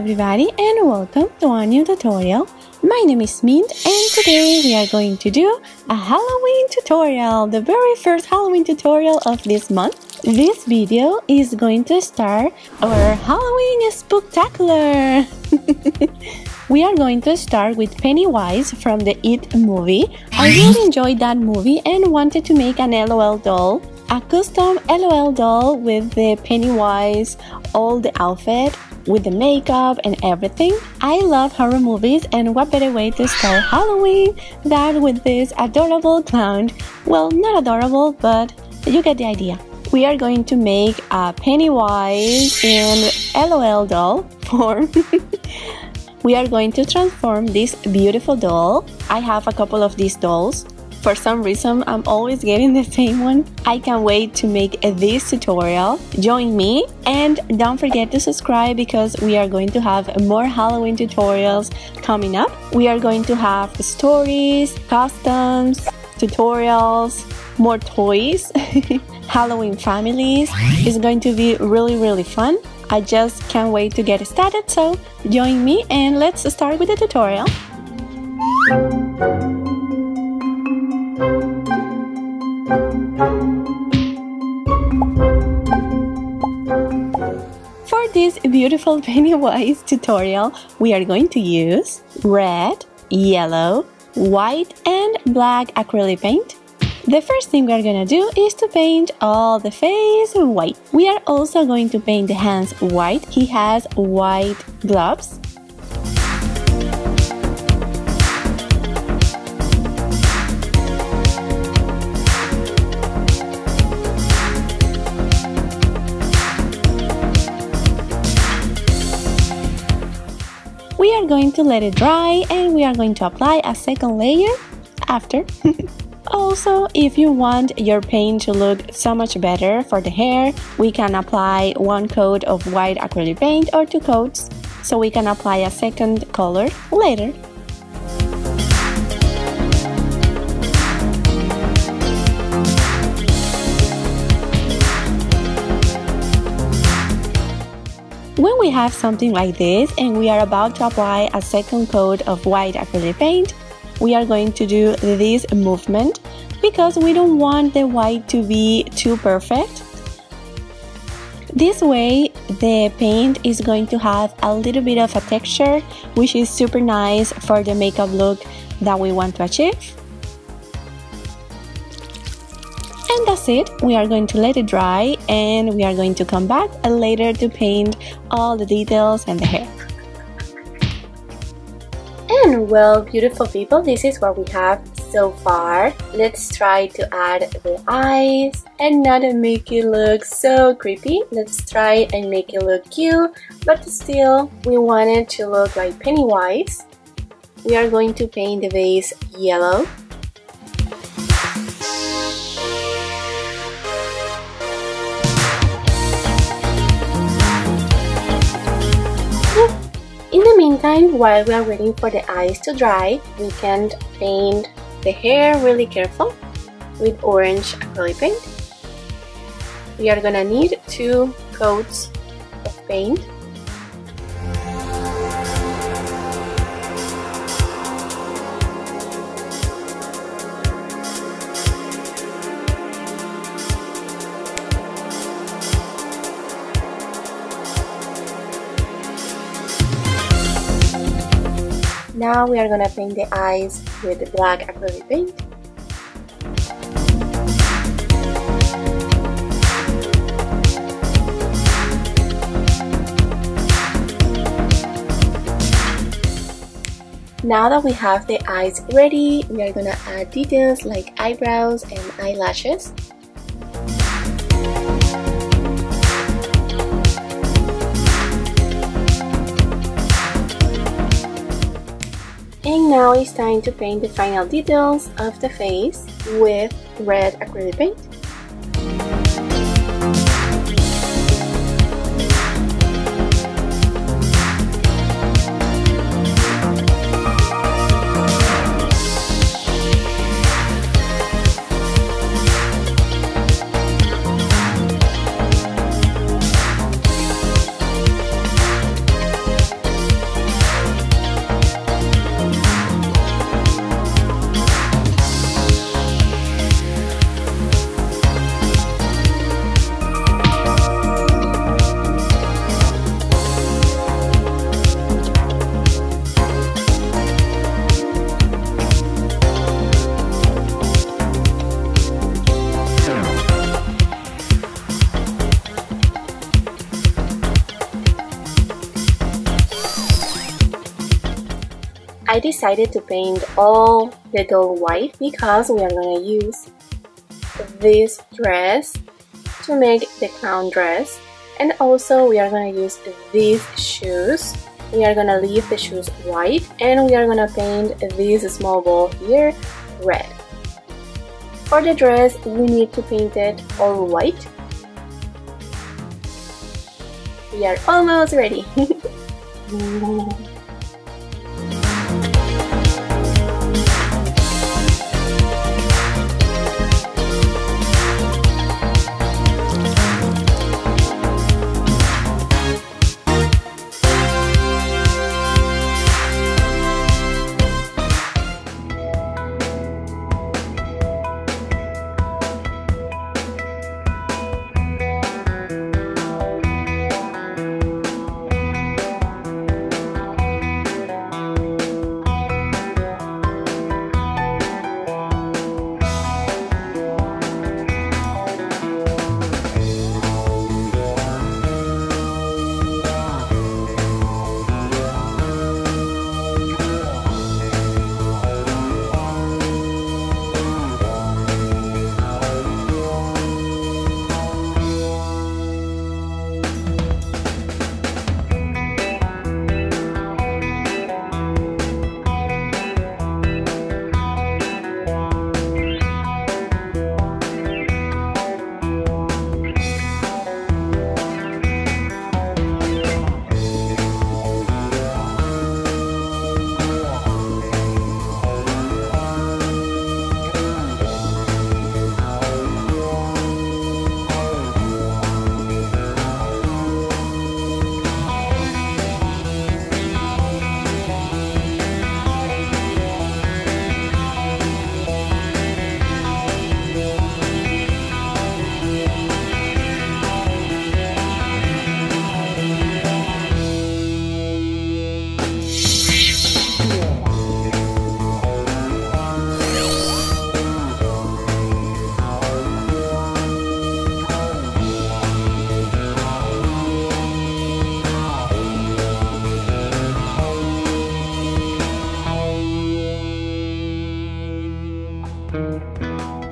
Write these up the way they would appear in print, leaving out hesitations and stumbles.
everybody and welcome to a new tutorial. My name is Mint and today we are going to do a Halloween tutorial, the very first Halloween tutorial of this month. This video is going to start our Halloween Spooktacular. We are going to start with Pennywise from the It movie. I really enjoyed that movie and wanted to make an LOL doll. A custom LOL doll with the Pennywise, all the outfit, with the makeup and everything. I love horror movies and what better way to start Halloween than with this adorable clown. Well, not adorable, but you get the idea. We are going to make a Pennywise in LOL doll form. We are going to transform this beautiful doll. I have a couple of these dolls. For some reason, I'm always getting the same one. I can't wait to make this tutorial. Join me and don't forget to subscribe because we are going to have more Halloween tutorials coming up. We are going to have stories, customs, tutorials, more toys, Halloween families. It's going to be really fun. I just can't wait to get started, so join me and let's start with the tutorial. For this beautiful Pennywise tutorial, we are going to use red, yellow, white and black acrylic paint. The first thing we are gonna do is to paint all the face white. We are also going to paint the hands white. He has white gloves. We are going to let it dry and we are going to apply a second layer after. Also, if you want your paint to look so much better for the hair, we can apply one coat of white acrylic paint or two coats, so we can apply a second color later. When we have something like this and we are about to apply a second coat of white acrylic paint, we are going to do this movement because we don't want the white to be too perfect. This way, the paint is going to have a little bit of a texture, which is super nice for the makeup look that we want to achieve. And that's it. We are going to let it dry and we are going to come back later to paint all the details and the hair. And well, beautiful people, this is what we have so far. Let's try to add the eyes and not make it look so creepy. Let's try and make it look cute, but still we want it to look like Pennywise. We are going to paint the base yellow. In the meantime, while we are waiting for the eyes to dry, we can paint the hair really careful with orange acrylic paint. We are gonna need 2 coats of paint. Now we are gonna paint the eyes with the black acrylic paint. Now that we have the eyes ready, we are gonna add details like eyebrows and eyelashes. And now it's time to paint the final details of the face with red acrylic paint. I decided to paint all the doll white because we are going to use this dress to make the clown dress, and also we are going to use these shoes. We are going to leave the shoes white, and we are going to paint this small ball here red. For the dress, we need to paint it all white. We are almost ready.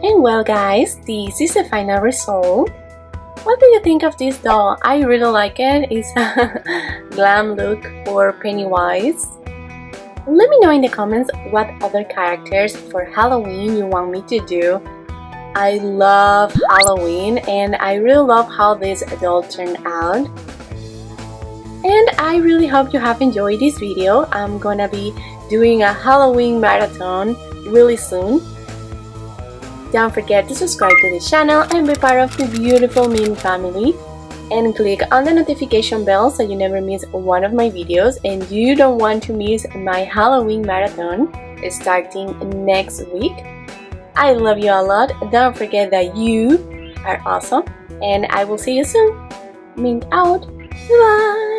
And well guys, this is the final result. What do you think of this doll? I really like it. It's a glam look for Pennywise. Let me know in the comments what other characters for Halloween you want me to do. I love Halloween and I really love how this doll turned out. And I really hope you have enjoyed this video. I'm gonna be doing a Halloween marathon really soon. Don't forget to subscribe to the channel and be part of the beautiful Min family. And click on the notification bell so you never miss one of my videos and you don't want to miss my Halloween marathon starting next week. I love you a lot. Don't forget that you are awesome and I will see you soon. Min out. Bye!